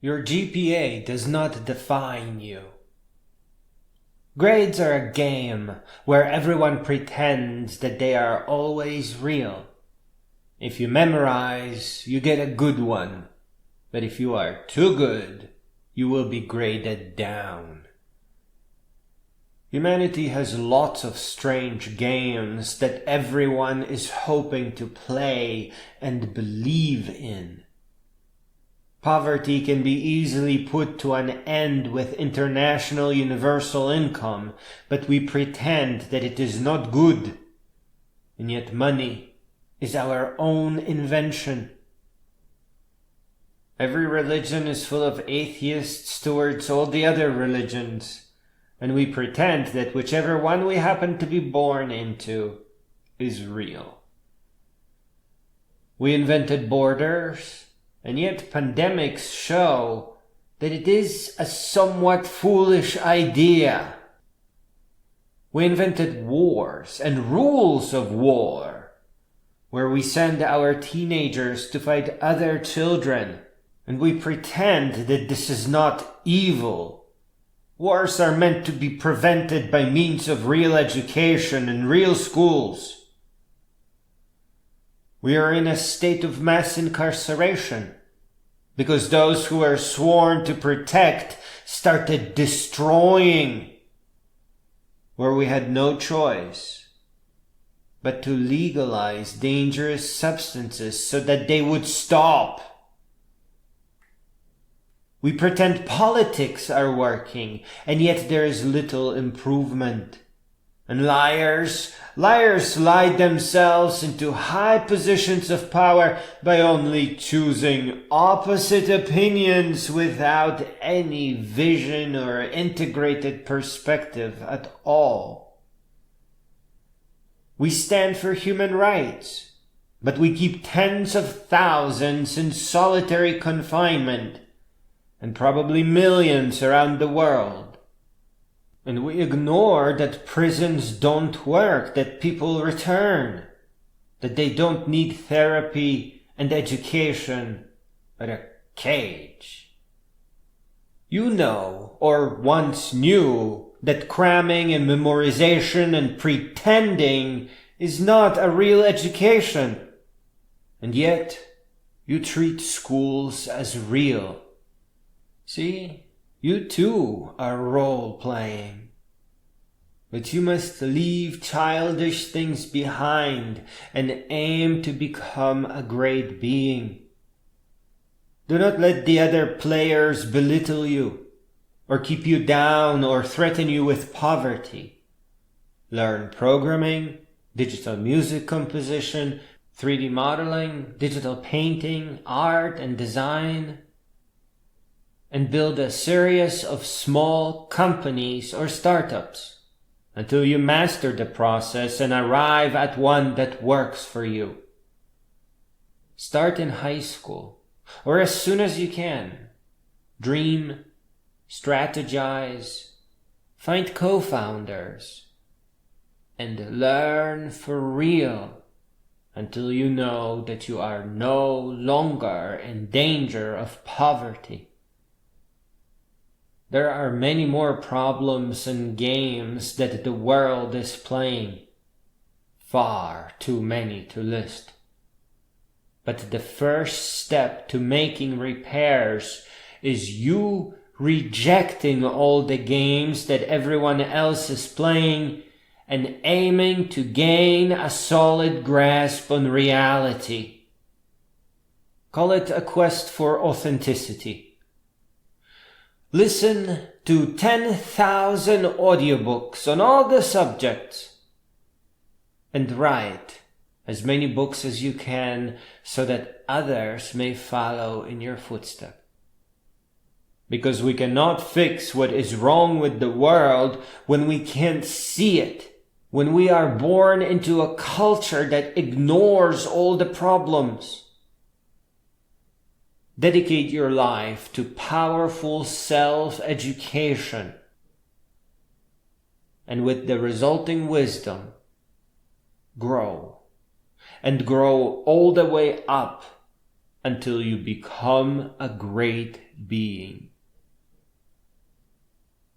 Your GPA does not define you. Grades are a game where everyone pretends that they are always real. If you memorize, you get a good one. But if you are too good, you will be graded down. Humanity has lots of strange games that everyone is hoping to play and believe in. Poverty can be easily put to an end with international universal income, but we pretend that it is not good. And yet money is our own invention. Every religion is full of atheists towards all the other religions, and we pretend that whichever one we happen to be born into is real. We invented borders, and yet pandemics show that it is a somewhat foolish idea. We invented wars and rules of war, where we send our teenagers to fight other children, and we pretend that this is not evil. Wars are meant to be prevented by means of real education and real schools. We are in a state of mass incarceration because those who are sworn to protect started destroying, where we had no choice but to legalize dangerous substances so that they would stop. We pretend politics are working, and yet there is little improvement. And liars lied themselves into high positions of power by only choosing opposite opinions without any vision or integrated perspective at all. We stand for human rights, but we keep tens of thousands in solitary confinement, and probably millions around the world. And we ignore that prisons don't work, that people return, that they don't need therapy and education, but a cage. You know, or once knew, that cramming and memorization and pretending is not a real education. And yet, you treat schools as real. See, you too are role-playing. But you must leave childish things behind and aim to become a great being. Do not let the other players belittle you, or keep you down, or threaten you with poverty. Learn programming, digital music composition, 3D modeling, digital painting, art and design, and build a series of small companies or startups until you master the process and arrive at one that works for you. Start in high school or as soon as you can. Dream, strategize, find co-founders, and learn for real until you know that you are no longer in danger of poverty. There are many more problems and games that the world is playing. Far too many to list. But the first step to making repairs is you rejecting all the games that everyone else is playing and aiming to gain a solid grasp on reality. Call it a quest for authenticity. Listen to 10,000 audiobooks on all the subjects and write as many books as you can so that others may follow in your footsteps. Because we cannot fix what is wrong with the world when we can't see it, when we are born into a culture that ignores all the problems. Dedicate your life to powerful self-education, and with the resulting wisdom, grow, and grow all the way up until you become a great being.